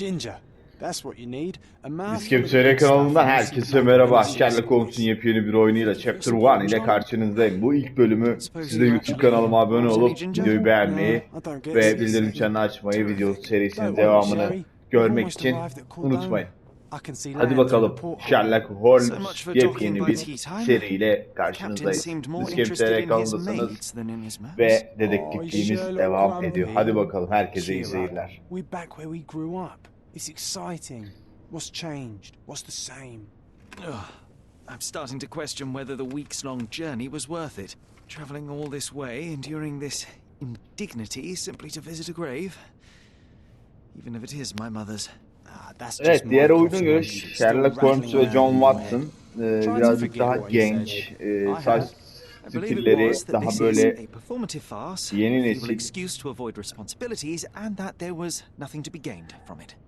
Ginger. That's what you need. İster kanalında herkese merhaba. Sherlock Holmes'un yepyeni bir oyunuyla Chapter 1 ile karşınızdayım. Bu ilk bölümü siz de YouTube kanalıma abone olup videoyu beğenmeyi ve bildirim çanını açmayı, video serisinin devamını görmek için unutmayın. Hadi bakalım, Sherlock Holmes yepyeni bir seriyle karşınızdayız. İster kanalındasınız ve dedektifliğimiz devam ediyor. Hadi bakalım, herkese iyi seyirler. It's exciting. What's changed? What's the same? I'm starting to question whether the weeks-long journey was worth it. Travelling all this way, enduring this indignity simply to visit a grave. Even if it is my mother's. Evet, diğer oyuna göre Sherlock Holmes ve John Watson birazcık daha genç, saç stilleri daha böyle yeni nesil.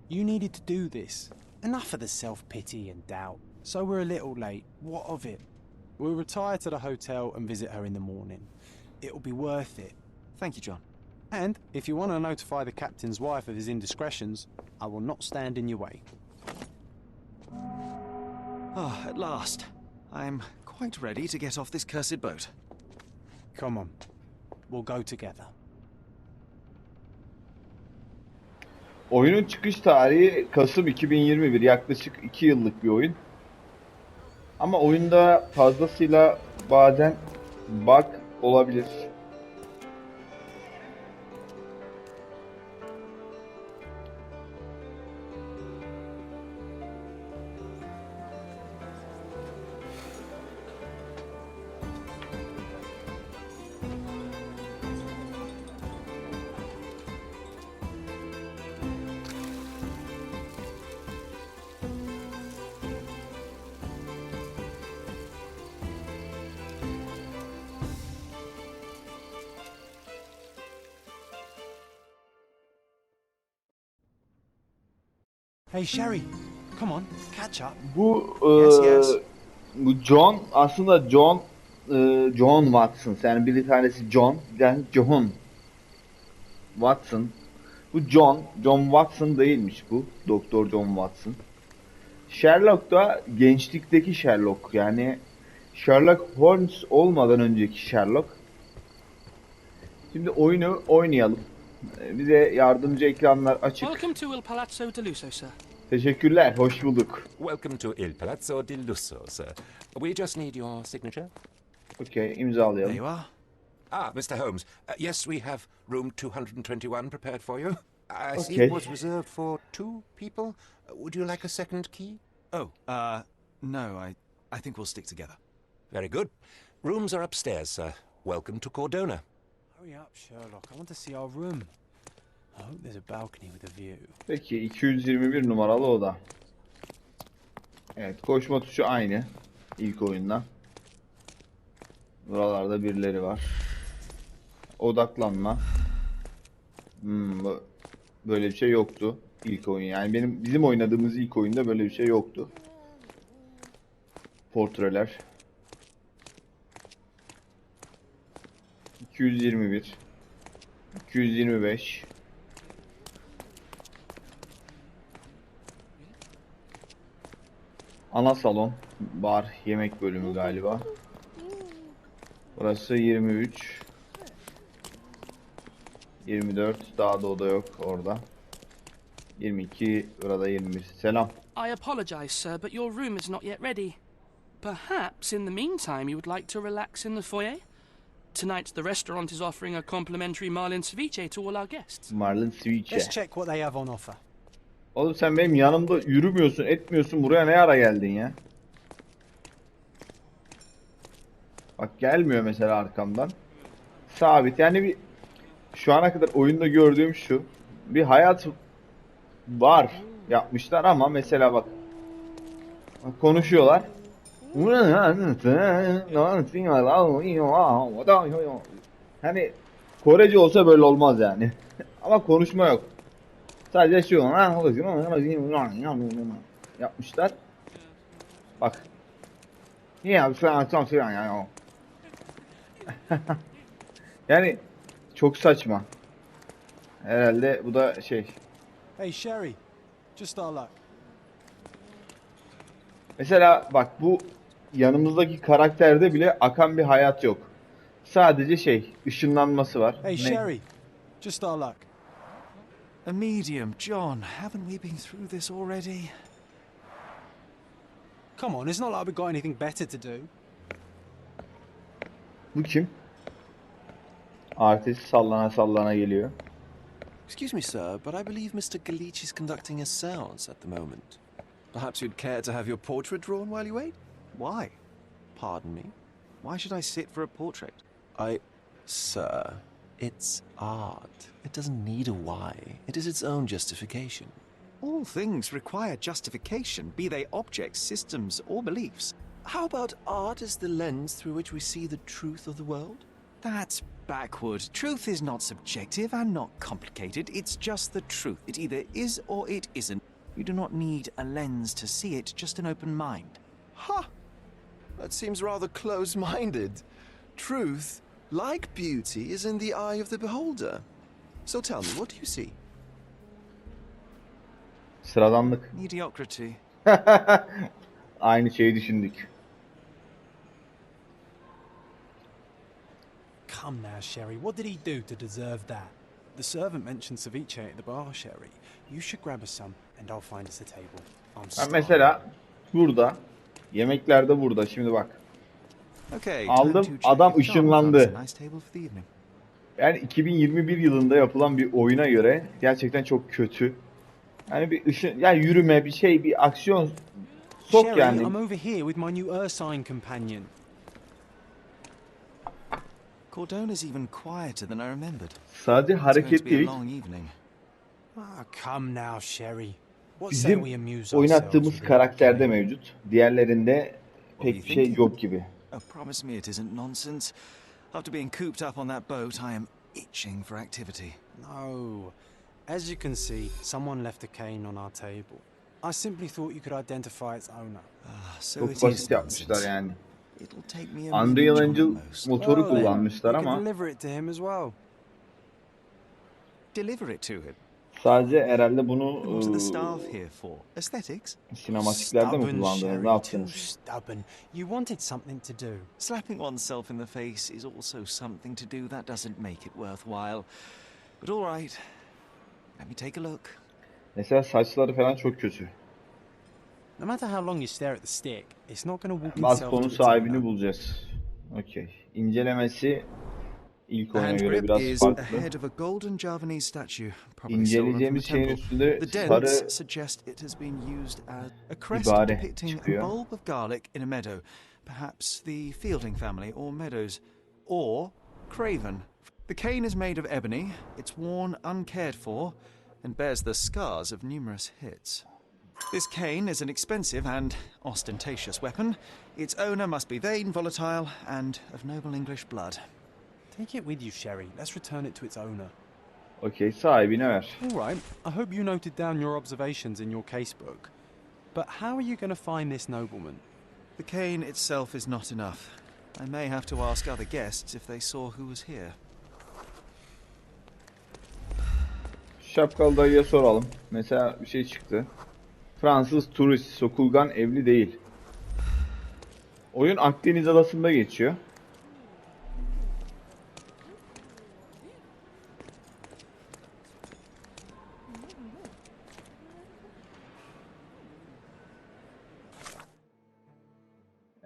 You needed to do this. Enough of the self-pity and doubt. So we're a little late. What of it? We'll retire to the hotel and visit her in the morning. It'll be worth it. Thank you, John. And if you want to notify the captain's wife of his indiscretions, I will not stand in your way. Ah, at last. I'm quite ready to get off this cursed boat. Come on. We'll go together. Oyunun çıkış tarihi Kasım 2021, yaklaşık 2 yıllık bir oyun. Ama oyunda fazlasıyla bazen bug olabilir. Hey Sherry, come on, catch up. Bu Yes. bu John aslında John Watson. Yani bir tanesi John, bir tanesi John Watson. Bu John Watson değilmiş bu. Doktor John Watson. Sherlock da gençlikteki Sherlock. Yani Sherlock Holmes olmadan önceki Sherlock. Şimdi oyunu oynayalım. Bize yardımcı ekranlar açık. Welcome to Il Palazzo di Lusso, sir. Teşekkürler, hoş bulduk. Welcome to Il Palazzo di Lusso, sir. We just need your signature. Okay, imzalayalım. There you are. Ah, Mr. Holmes. Yes, we have room 221 prepared for you. I see Okay. it was reserved for 2 people. Would you like a second key? Oh, no, I think we'll stick together. Very good. Rooms are upstairs, sir. Welcome to Cordona. Hurry up, Sherlock. I want to see our room. I hope there's a balcony with a view. Peki, 221 numaralı oda. Evet, koşma tuşu aynı ilk oyunda. Buralarda birileri var. Odaklanma. Böyle bir şey yoktu ilk oyun. Yani bizim oynadığımız ilk oyunda böyle bir şey yoktu. Portreler. 221 225 Ana salon, bar, yemek bölümü galiba. Burası 23 24, daha da oda yok orada. 22, burada 21. Selam. I apologize, sir, but your room is not yet ready. Perhaps in the meantime you would like to relax in the foyer? Tonight the restaurant is offering a complimentary marlin ceviche to all our guests. Marlin ceviche. Let's check what they have on offer. Oğlum sen benim yanımda yürümüyorsun, etmiyorsun. Buraya ne ara geldin ya? Bak gelmiyor mesela arkamdan. Sabit. Yani bir şu ana kadar oyunda gördüğüm şu. Bir hayat var yapmışlar ama mesela bak konuşuyorlar. Hani Korece olsa böyle olmaz yani. Ama konuşma yok. Sadece şu yapmışlar. Bak. Yani çok saçma. Herhalde bu da şey. Hey Sherry, Just our luck. Mesela bak, bu yanımızdaki karakterde bile akan bir hayat yok. Sadece ışınlanması var. Hey, Sherry. Just our luck. A medium, John. Haven't we been through this already? Come on, it's not like we've got anything better to do. Bu kim? Artist sallana sallana geliyor. Excuse me, sir, but I believe Mr. Galich is conducting a séance at the moment. Perhaps you'd care to have your portrait drawn while you wait? Why? Pardon me? Why should I sit for a portrait? Sir, it's art. It doesn't need a why. It is its own justification. All things require justification, be they objects, systems, or beliefs. How about art as the lens through which we see the truth of the world? That's backward. Truth is not subjective and not complicated. It's just the truth. It either is or it isn't. You do not need a lens to see it, just an open mind. Ha! That seems rather close-minded. Truth, like beauty, is in the eye of the beholder. So tell me, what do you see? Sıradanlık. Mediocrity. Aynı şeyi düşündük. Come now, Sherry. What did he do to deserve that? The servant mentioned ceviche at the bar, Sherry. You should grab us some, and I'll find us a table. I'm Ben starving. mesela burada, yemeklerde burada. Şimdi bak. Okay, Aldım, time to check adam if John ışınlandı. found us a nice table for the evening. Yani 2021 yılında yapılan bir oyuna göre gerçekten çok kötü. Yani bir yürüme, bir aksiyon sok Sherry, yani. I'm over here with my new Ursine companion. Cordona's even quieter than I remembered. Sadece It's going to be a hareketlilik long evening. Ah, come now, Sherry. What say we bizim amuse ourselves oynattığımız with a karakterde game? mevcut. Diğerlerinde What are pek you bir şey thinking? yok gibi. Oh, promise me it isn't nonsense. After being cooped up on that boat, I am itching for activity. No. As you can see, someone left a cane on our table. I simply thought you could identify its owner. So Çok it is basit yapmışlar nonsense. yani. It'll take me a Unreal minute, Engine John, at most. motoru Well then, kullanmışlar you can ama deliver it to him as well. Deliver it to him. sadece herhalde bunu What are the staff here for? Aesthetics? sinematiklerde mi kullandınız? Sherry, Ne too yaptınız? stubborn. You wanted something to do. Slapping oneself in the face is also something to do. That doesn't make it worthwhile. But all right. Let me take a look. Mesela saçları falan çok kötü. No matter how long you stare at the stick, it's not going to walk Bas itself konu to its sahibini owner. bulacağız. Okey. İncelemesi ilk The oyuna hand göre grip biraz is farklı. ahead of a golden Javanese statue, probably stolen from a İnceleyeceğimiz şeyin temple. üstünde The sarı dents suggest it has been used as a crest ibare depicting a çıkıyor. bulb of garlic in a meadow, perhaps the Fielding family or Meadows, or Craven. The cane is made of ebony, it's worn uncared for, and bears the scars of numerous hits. This cane is an expensive and ostentatious weapon. Its owner must be vain, volatile, and of noble English blood. Take it with you, Sherry. Let's return it to its owner. Okey, sahibine ver. All right. I hope you noted down your observations in your casebook. But how are you going to find this nobleman? The cane itself is not enough. I may have to ask other guests if they saw who was here. Şapkalı dayıya soralım. Mesela bir şey çıktı. Fransız turist, sokulgan, evli değil. Oyun Akdeniz adasında geçiyor.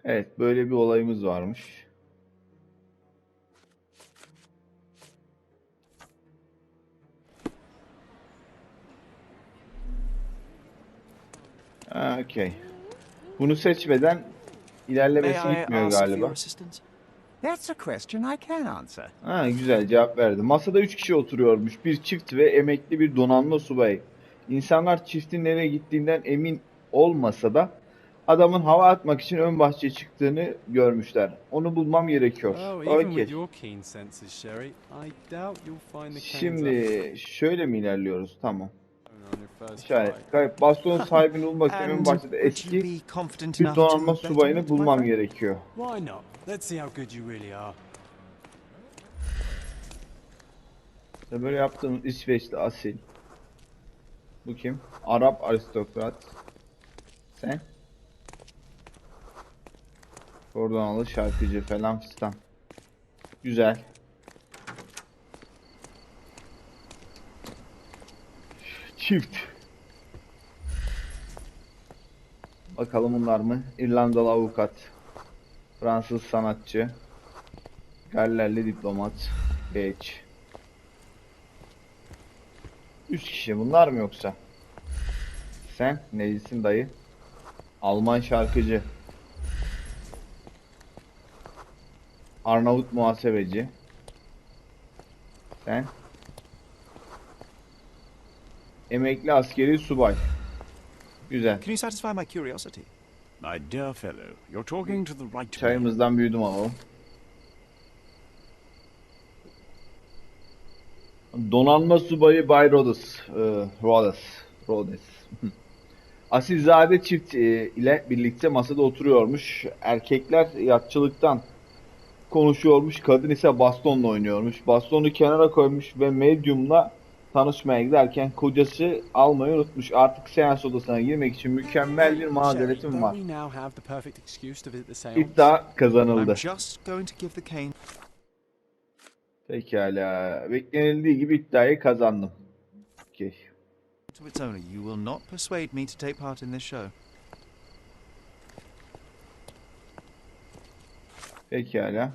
Evet, böyle bir olayımız varmış. Okey. Bunu seçmeden ilerlemesi gitmiyor galiba. That's a question I can answer. Güzel cevap verdi. Masada 3 kişi oturuyormuş. Bir çift ve emekli bir donanma subayı. İnsanlar çiftin nereye gittiğinden emin olmasa da adamın hava atmak için ön bahçeye çıktığını görmüşler. Onu bulmam gerekiyor. Oh, even with Okey. your keen senses, Sherry, I doubt you'll find the canes Şimdi şöyle mi ilerliyoruz? Tamam. on your first İşaret. try. Kayıp. Bastonun sahibini bulmak için ön And bahçede would you eski be confident bir enough to donanma bet on subayını it, my bulmam friend? gerekiyor. Why not? Let's see how good you really are. İşte böyle yaptığımız İsveçli asil Bu kim? Arap aristokrat. Sen? Kordanalı şarkıcı falan fistan. Güzel. Çift. Bakalım bunlar mı? İrlandalı avukat. Fransız sanatçı. Gallerli diplomat. Geç. 3 kişi bunlar mı yoksa? Sen neysin dayı? Alman şarkıcı. Arnavut muhasebeci. Sen? Emekli askeri subay. Güzel. Can you satisfy my curiosity? My dear fellow, you're talking to the right man. Çayımızdan büyüdüm alalım. Donanma subayı Bay Rhodes. Rhodes. Asilzade çift ile birlikte masada oturuyormuş. Erkekler yatçılıktan konuşuyormuş. Kadın ise bastonla oynuyormuş. Bastonu kenara koymuş ve medyumla tanışmaya giderken kocası almayı unutmuş. Artık seans odasına girmek için mükemmel bir mazeretim var. İddia kazanıldı. I'm just going to give the cane. Pekala. Beklenildiği gibi iddiayı kazandım. Okay. To its owner, you will not persuade me to take part in this show. Pekala.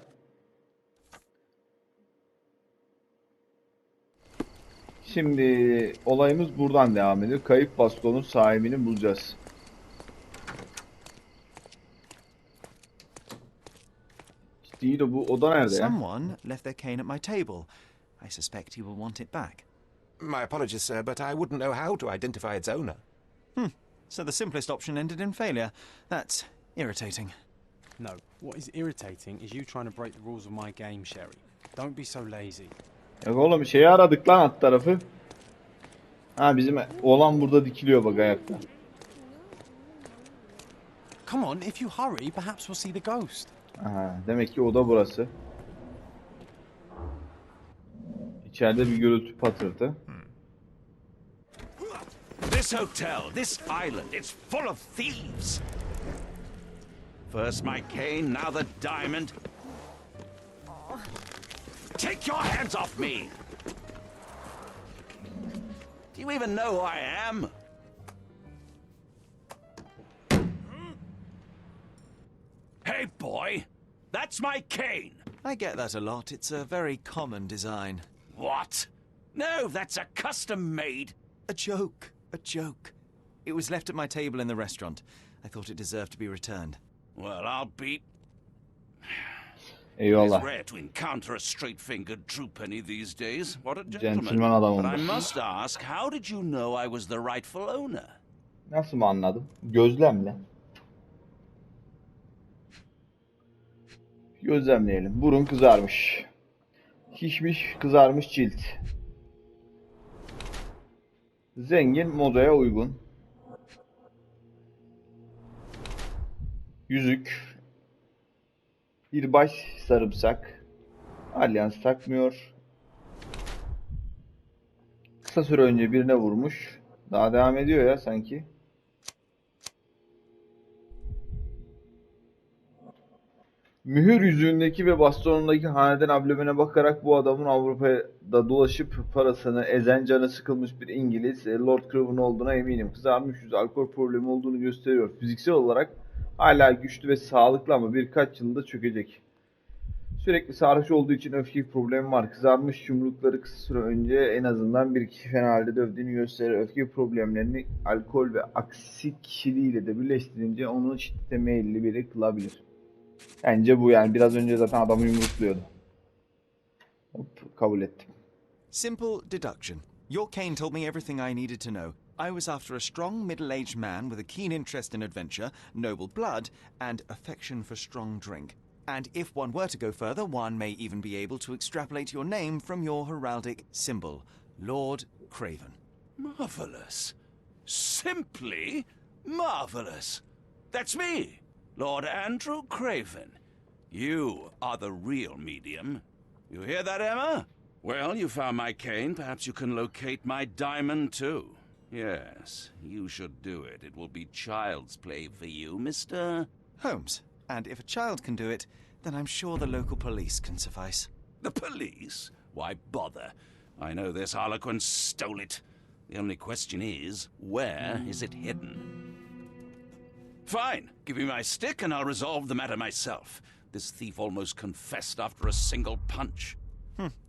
Şimdi olayımız buradan devam ediyor. Kayıp bastonun sahibini bulacağız. Değil o, bu oda nerede ya? Someone left their cane at my table. I suspect he will want it back. My apologies, sir, but I wouldn't know how to identify its owner. So the simplest option ended in failure. That's irritating. No, what is irritating is you trying to break the rules of my game, Sherry. Don't be so lazy. Yok oğlum şeyi aradık lan alt tarafı. Ha bizim oğlan burada dikiliyor bak ayakta. Come on, if you hurry, perhaps we'll see the ghost. Aha, demek ki oda burası. İçeride bir gürültü patırtı. This hotel, this island, it's full of thieves. First my cane, now the diamond. Take your hands off me! Do you even know who I am? Hey, boy! That's my cane! I get that a lot. It's a very common design. What? No, that's a custom-made... A joke. A joke. It was left at my table in the restaurant. I thought it deserved to be returned. Well, I'll be... Eyvallah. It's rare to encounter a straight-fingered true penny these days. What a Gentleman gentleman. adam But I olmuş. must ask, how did you know I was the rightful owner? Nasıl mı anladım? Gözlemle. Gözlemleyelim. Burun kızarmış. Şişmiş, kızarmış cilt. Zengin, modaya uygun. Yüzük. Bir baş sarımsak. Alyans takmıyor. Kısa süre önce birine vurmuş. Daha devam ediyor ya sanki. Mühür yüzüğündeki ve bastonundaki haneden amblemine bakarak bu adamın Avrupa'da dolaşıp parasını ezen, canı sıkılmış bir İngiliz, Lord Craven olduğuna eminim. Kızarmış yüzü alkol problemi olduğunu gösteriyor. Fiziksel olarak hala güçlü ve sağlıklı ama birkaç yılda çökecek. Sürekli sarhoş olduğu için öfke problemi var. Kızarmış yumrukları kısa süre önce en azından bir kişi fena halde dövdüğünü gösterir. Öfke problemlerini alkol ve aksi kişiliğiyle de birleştirince onu şiddete meyilli biri kılabilir. Bence bu yani. Biraz önce zaten adamı yumrukluyordu. Hop, kabul ettim. Simple deduction. Your cane told me everything I needed to know. I was after a strong, middle-aged man with a keen interest in adventure, noble blood, and affection for strong drink. And if one were to go further, one may even be able to extrapolate your name from your heraldic symbol, Lord Craven. Marvelous. Simply marvelous. That's me, Lord Andrew Craven. You are the real medium. You hear that, Emma? Well, you found my cane. Perhaps you can locate my diamond, too. Yes, you should do it. It will be child's play for you, Mr. Holmes. And if a child can do it, then I'm sure the local police can suffice. The police? Why bother? I know this harlequin stole it. The only question is, where is it hidden? Fine. Give me my stick and I'll resolve the matter myself. This thief almost confessed after a single punch.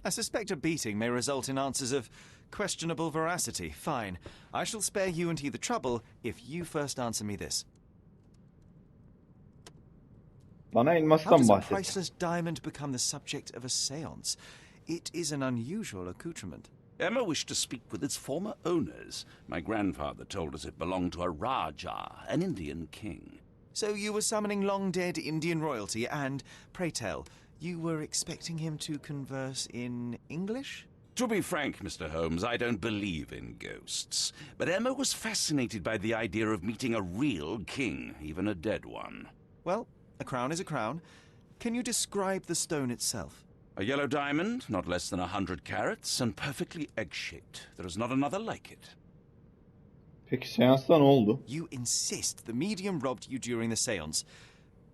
I suspect a beating may result in answers of questionable veracity. Fine. I shall spare you and he the trouble if you first answer me this. Bana How elmastan does a bahset. priceless diamond become the subject of a séance? It is an unusual accoutrement. Emma wished to speak with its former owners. My grandfather told us it belonged to a Rajah, an Indian king. So you were summoning long-dead Indian royalty and, pray tell, you were expecting him to converse in English? To be frank, Mr. Holmes, I don't believe in ghosts. But Emma was fascinated by the idea of meeting a real king, even a dead one. Well, a crown is a crown. Can you describe the stone itself? A yellow diamond, not less than 100 carats, and perfectly egg-shaped. There is not another like it. Peki seansta ne oldu? You insist the medium robbed you during the séance.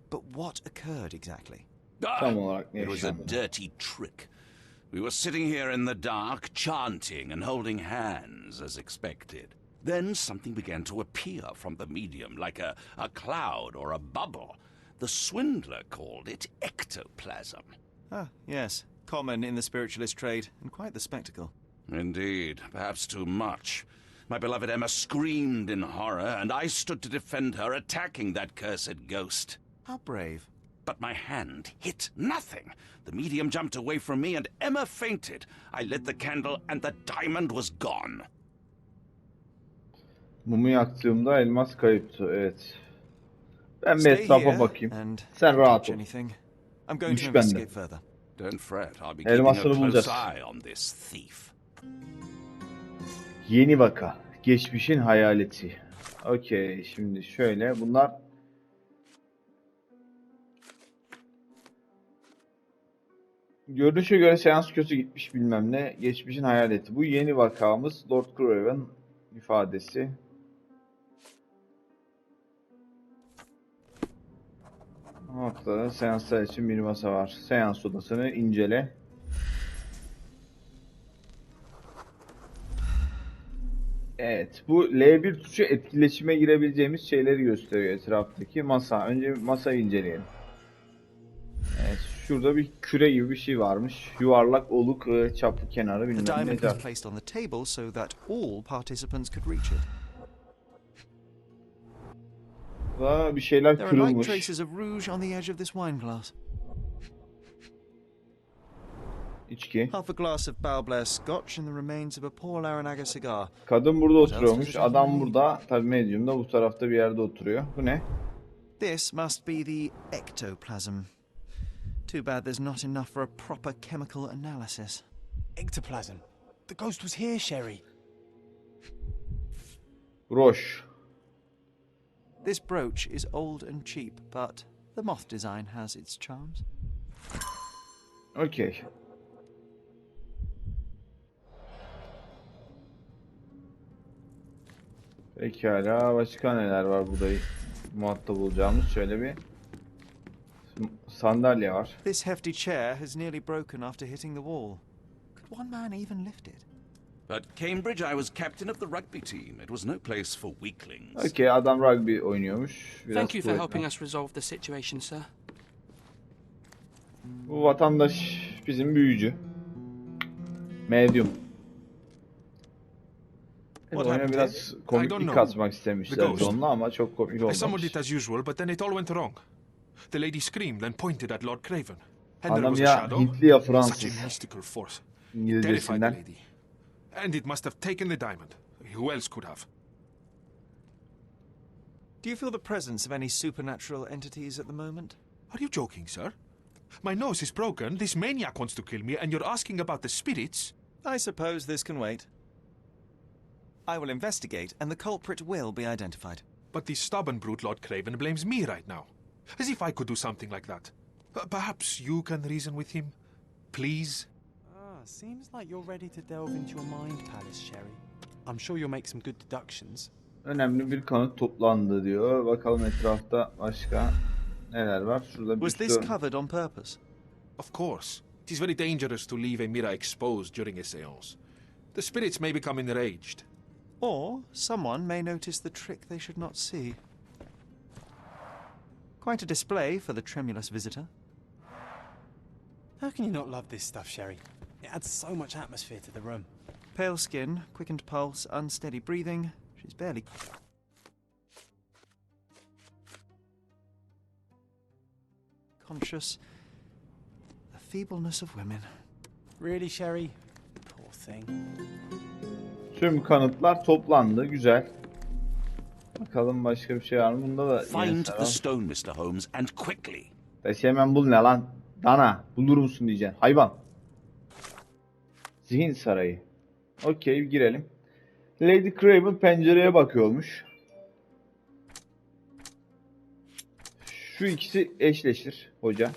But what occurred exactly? Tam olarak ne It was a yaşandı? dirty trick. We were sitting here in the dark, chanting and holding hands, as expected. Then something began to appear from the medium, like a cloud or a bubble. The swindler called it ectoplasm. Ah, yes. Common in the spiritualist trade, and quite the spectacle. Indeed, perhaps too much. My beloved Emma screamed in horror, and I stood to defend her, attacking that cursed ghost. How brave. But my hand hit nothing. The medium jumped away from me, and Emma fainted. I lit the candle, and the diamond was gone. Mumu yaktığımda elmas kayıptı. Evet. Ben bir Stay etrafa here bakayım. and Sen don't rahat touch ol. anything. I'm going to Güç bende. investigate further. Don't fret, I'll be keeping a Elmasları close bulacağız. eye on this thief. Yeni vaka. Geçmişin hayaleti. Okey. Şimdi şöyle. Bunlar görünüşe göre seans kötü gitmiş bilmem ne. Geçmişin hayaleti. Bu yeni vakamız Lord Craven ifadesi. Haftada seanslar için bir masa var. Seans odasını incele. Evet, bu L1 tuşu etkileşime girebileceğimiz şeyleri gösteriyor etraftaki masa. Önce masayı inceleyelim. Evet, şurada bir küre gibi bir şey varmış. Yuvarlak, oluk, çaplı kenarı The bilmem ne. diamond was placed on the table so that all participants could reach it. Burada bir şeyler There are light kırılmış. traces of rouge on the edge of this wine glass. İçki. Half a glass of Balblair Scotch and the remains of a Paul Aranaga cigar. Kadın burada oturuyormuş. Adam burada. Tabii medyum da bu tarafta bir yerde oturuyor. Bu ne? This must be the ectoplasm. Too bad there's not enough for a proper chemical analysis. Ectoplasm. The ghost was here, Sherry. Broş. This brooch is old and cheap, but the moth design has its charms. Okey. Pekala. Başka neler var burada muhatap olacağımız? Şöyle bir sandalye var. This hefty chair has nearly broken after hitting the wall. Could one man even lift it? At Cambridge, I was captain of the rugby team. It was no place for weaklings. Okey, adam rugby oynuyormuş. Biraz Thank you for kuvvetli. helping us resolve the situation, sir. Bu vatandaş bizim büyücü. Medyum. What Oyuna happened biraz I don't komiklik know. katmak The istemişler ghost. onunla ama çok komik I summoned olmamış. it as usual, but then it all went wrong. The lady screamed and pointed at Lord Craven. And there Adam was a ya shadow. Hintli ya Such Fransız a mystical force. It terrified the İngilizcesinden. lady. And it must have taken the diamond. Who else could have? Do you feel the presence of any supernatural entities at the moment? Are you joking, sir? My nose is broken, this maniac wants to kill me, and you're asking about the spirits? I suppose this can wait. I will investigate, and the culprit will be identified. But the stubborn brute Lord Craven blames me right now. As if I could do something like that. Perhaps you can reason with him? Please? Seems like you're ready to delve into your mind palace, Sherry. I'm sure you'll make some good deductions. Önemli bir kanıt toplandı diyor. Bakalım etrafta başka neler var. Şurada bir Was this sürü... covered on purpose? Of course. It is very dangerous to leave a mirror exposed during a seance. The spirits may become enraged. Or someone may notice the trick they should not see. Quite a display for the tremulous visitor. How can you not love this stuff, Sherry? It adds so much atmosphere to the room. Pale skin, quickened pulse, unsteady breathing. She's barely... conscious. The feebleness of women. Really, Sherry? Poor thing. Tüm kanıtlar toplandı. Güzel. Bakalım başka bir şey var mı? Bunda da Find the stone, Mr. Holmes, and quickly. Taşı hemen bul ne lan? Dana. Bulur musun diyeceksin. Hayvan. Zihin sarayı. Okey, girelim. Lady Craven pencereye bakıyormuş. Şu ikisi eşleşir hoca.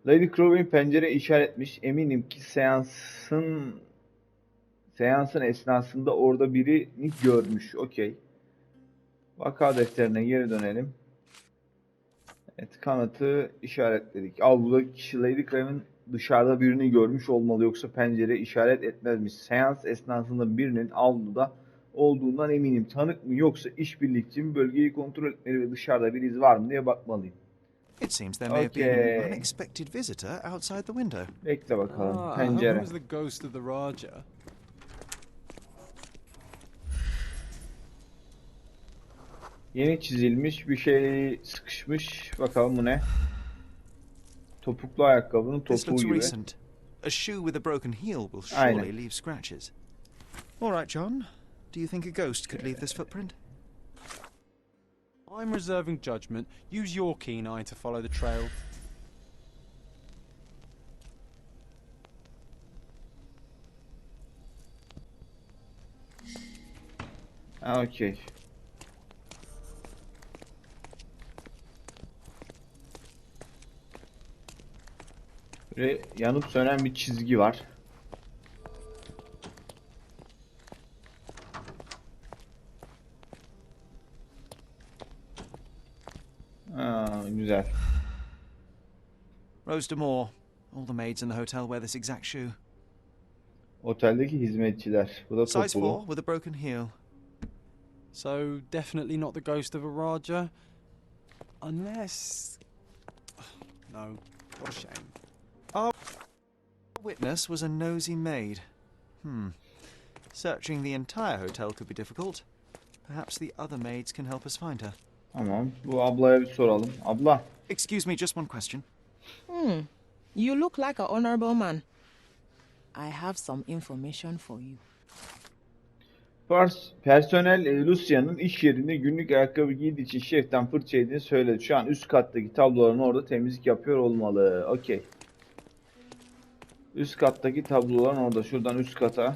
Lady Craven pencere işaretmiş. Eminim ki seansın esnasında orada birini görmüş. Okey. Vaka defterine geri dönelim. Evet, kanıtı işaretledik. Avludaki kişi Lady Craven dışarıda birini görmüş olmalı, yoksa pencere işaret etmezmiş. Seans esnasında birinin avluda olduğundan eminim. Tanık mı yoksa işbirlikçi mi, bölgeyi kontrol etmeli ve dışarıda bir iz var mı diye bakmalıyım. It seems there may have been an unexpected visitor outside the window. Bekle bakalım. I hope Pencere. it was the ghost of the Raja. Yeni çizilmiş bir şey sıkışmış. Bakalım bu ne? Topuklu ayakkabının This topuğu looks gibi. recent. A shoe with a broken heel will Aynen. surely leave scratches. All right, John. Do you think a ghost could leave this footprint? I'm reserving judgment. Use your keen eye to follow the trail. Okey. Böyle yanıp sönen bir çizgi var. Güzel. Rose D'Amour. All the maids in the hotel wear this exact shoe. Oteldeki hizmetçiler. Bu da Size topulu. 4 with a broken heel. So, definitely not the ghost of a Raja. Unless... No, what a shame. Our witness was a nosy maid. Searching the entire hotel could be difficult. Perhaps the other maids can help us find her. Tamam. Bu ablaya bir soralım. Abla. Excuse me, just one question. You look like an honorable man. I have some information for you. Personel Lucia'nın iş yerinde günlük ayakkabı giydiği için şeften fırça yediğini söyledi. Şu an üst kattaki tabloların orada temizlik yapıyor olmalı. Okey. Üst kattaki tabloların orada. Şuradan üst kata.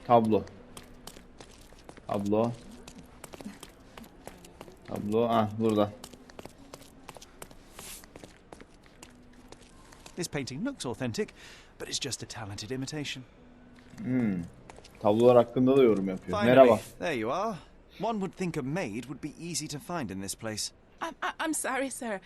Tablo. Tablo. Tablo. Ah, burada. This painting looks authentic, but it's just a talented imitation. Tablolar hakkında da yorum yapıyor. Finally, Merhaba. there you are. One would think a maid would be easy to find in this place. I'm sorry, sir.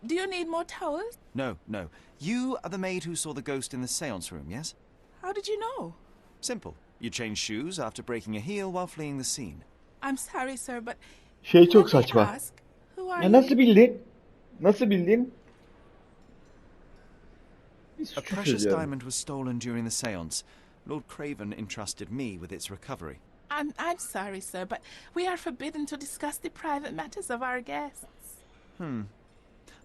Do you need more towels? No, no. You are the maid who saw the ghost in the seance room, yes? How did you know? Simple. You changed shoes after breaking a heel while fleeing the scene. I'm sorry, sir, but Şey çok let me saçma. ask, who are Ya you? nasıl bildin? Nasıl bildin? Bir A suçu precious çözüyorum. diamond was stolen during the seance. Lord Craven entrusted me with its recovery. I'm sorry, sir, but we are forbidden to discuss the private matters of our guests.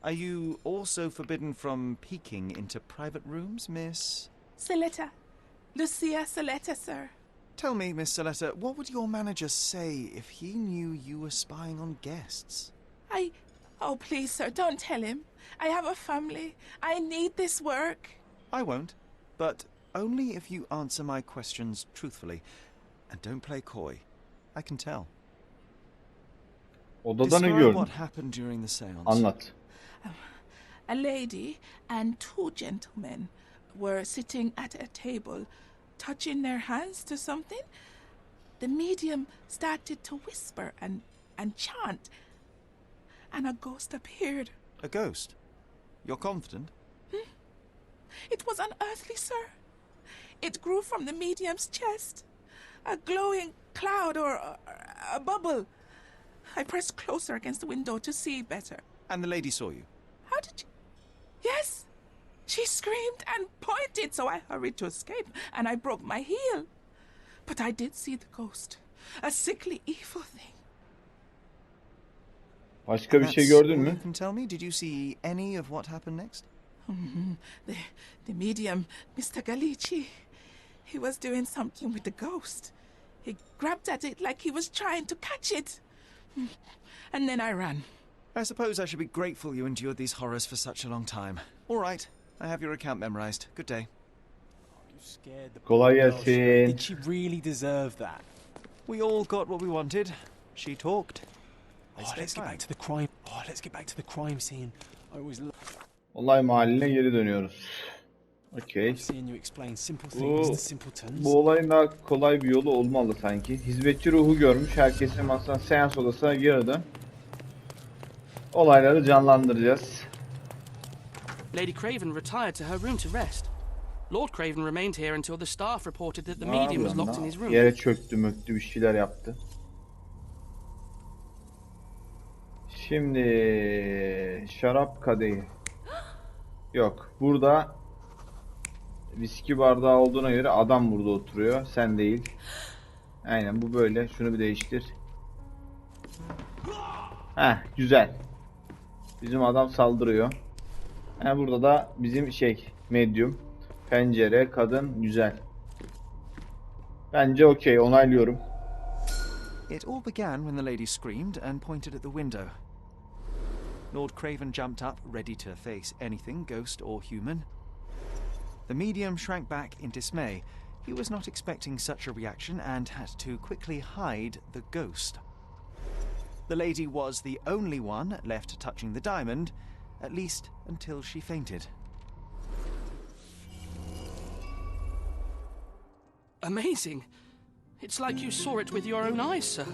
Are you also forbidden from peeking into private rooms, Miss? Saletta. Lucia Saletta, sir. Tell me, Miss Saletta, what would your manager say if he knew you were spying on guests? Oh, please, sir, don't tell him. I have a family. I need this work. I won't, but only if you answer my questions truthfully and don't play coy. I can tell. Odada ne Describe gördün? what happened during the seance. Anlat. A lady and two gentlemen were sitting at a table, touching their hands to something. The medium started to whisper and chant, and a ghost appeared. A ghost? You're confident? It was unearthly, sir. It grew from the medium's chest. A glowing cloud or a bubble. I pressed closer against the window to see better. And the lady saw you? How did you... Yes! She screamed and pointed, so I hurried to escape, and I broke my heel. But I did see the ghost. A sickly, evil thing. Başka bir şey gördün mü? You can tell me, did you see any of what happened next? The medium, Mr. Galici, he was doing something with the ghost. He grabbed at it like he was trying to catch it. And then I ran. I suppose I should be grateful you endured these horrors for such a long time. All right, I have your account memorized. Good day. Kolay gelsin. Did she really deserve that? We all got what we wanted. She talked. Let's get back to the crime. Let's get back to the crime scene. I always love Olay mahalline geri dönüyoruz. Okey. seeing you explain simple things to simpletons. Bu olayın daha kolay bir yolu olmalı sanki. Hizmetçi ruhu görmüş. Herkese masasına seans odasına girdi. Olayları canlandıracağız. Lady Craven retired to her room to rest. Lord Craven remained here until the staff reported that the medium was locked in his room. Yere çöktü möktü bir şeyler yaptı. Şimdi şarap kadehi. Yok. Burada viski bardağı olduğuna göre adam burada oturuyor. Sen değil. Aynen bu böyle. Şunu bir değiştir. Heh güzel. Bizim adam saldırıyor. Burada da bizim medyum. Pencere, kadın, güzel. Bence okey, onaylıyorum. It all began when the lady screamed and pointed at the window. Lord Craven jumped up, ready to face anything, ghost or human. The medium shrank back in dismay. He was not expecting such a reaction and had to quickly hide the ghost. The lady was the only one left touching the diamond, at least until she fainted. Amazing. It's like you saw it with your own eyes, sir.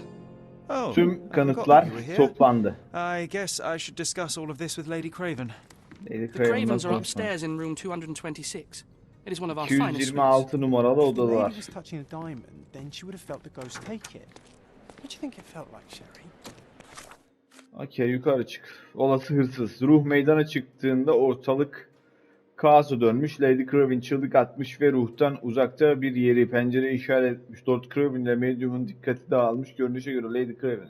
Oh, Tüm kanıtlar toplandı. I guess I should discuss all of this with Lady Craven. Lady The Cravens are konuşma. upstairs in room 226. It is one of our finest suites. 226 numaralı If the lady odalar. was touching a diamond, then she would have felt the ghost take it. What do you think it felt like, Sherry? Okey, yukarı çık. Olası hırsız. Ruh meydana çıktığında ortalık kaosa dönmüş. Lady Craven çığlık atmış ve ruhtan uzakta bir yeri pencereyi işaret etmiş. Lord Craven ile medyumun dikkati dağılmış. Görünüşe göre Lady Craven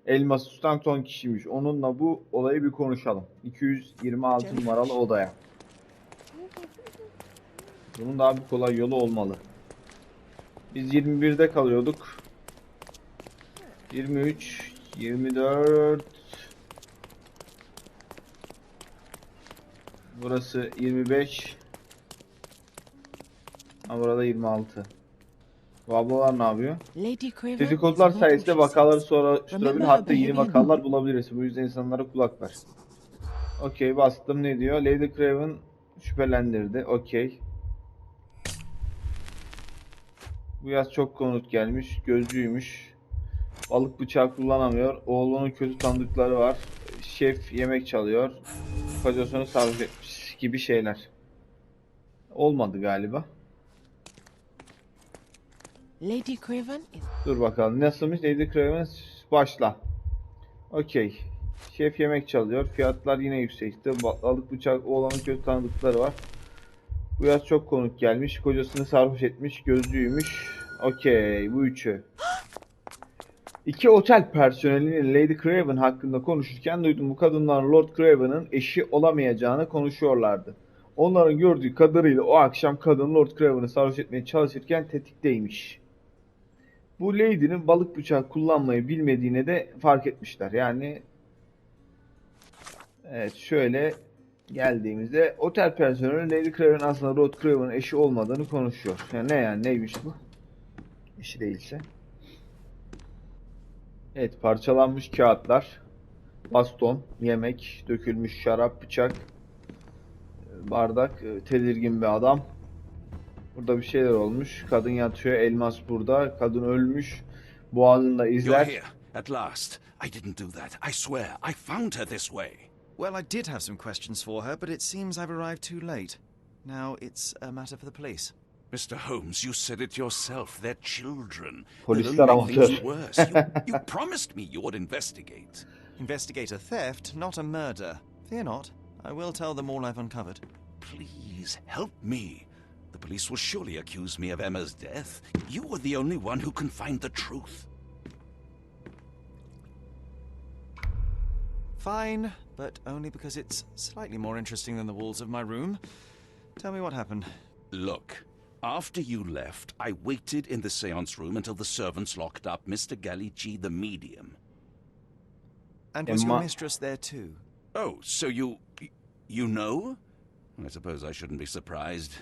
elması tutan son kişiymiş. Onunla bu olayı bir konuşalım. 226 numaralı odaya. Bunun daha bir kolay yolu olmalı. Biz 21'de kalıyorduk. 23, 24. Burası 25. Burada 26. Bu ablalar ne yapıyor? Lady Craven Dedikodular is not sayesinde what she vakaları says. sorabilir, Remember hatta her yeni behavior. vakalar bulabiliriz. Bu yüzden insanlara kulak ver. Okey, bastım. Ne diyor? Lady Craven şüphelendirdi. Okey. Bu yaz çok konut gelmiş. Gözcüymüş. Balık bıçağı kullanamıyor. Oğlunun kötü tanıdıkları var. Şef yemek çalıyor. Kocasını sarhoş etmiş gibi şeyler. Olmadı galiba. Lady Craven is... Dur bakalım. Nasılmış? Lady Craven başla. Okey. Şef yemek çalıyor. Fiyatlar yine yüksekti. Balık bıçak oğlanın kötü tanıdıkları var. Bu yaz çok konuk gelmiş. Kocasını sarhoş etmiş. Gözcüymüş. Okey. Bu üçü. İki otel personelinin Lady Craven hakkında konuşurken duydum. Bu kadınlar Lord Craven'ın eşi olamayacağını konuşuyorlardı. Onların gördüğü kadarıyla o akşam kadın Lord Craven'ı sarhoş etmeye çalışırken tetikteymiş. Bu Lady'nin balık bıçağı kullanmayı bilmediğine de fark etmişler. Yani evet, şöyle geldiğimizde otel personeli Lady Craven aslında Lord Craven'ın eşi olmadığını konuşuyor. Yani neymiş bu? Eşi değilse. Evet, parçalanmış kağıtlar, baston, yemek, dökülmüş şarap, bıçak, bardak, tedirgin bir adam. Burada bir şeyler olmuş. Kadın yatıyor, elmas burada. Kadın ölmüş. Boğazında You're izler. here, at last. I didn't do that. I swear, I found her this way. Well, I did have some questions for her, but it seems I've arrived too late. Now it's a matter for the police. Mr. Holmes, you said it yourself. They're children. Polisler They'll only make things amatör. worse. You promised me you would investigate. Investigate a theft, not a murder. Fear not. I will tell them all I've uncovered. Please, help me. The police will surely accuse me of Emma's death. You are the only one who can find the truth. Fine, but only because it's slightly more interesting than the walls of my room. Tell me what happened. Look, after you left, I waited in the seance room until the servants locked up Mr. Gallici, the medium. And was your Emma- mistress there too? Oh, so you know? I suppose I shouldn't be surprised.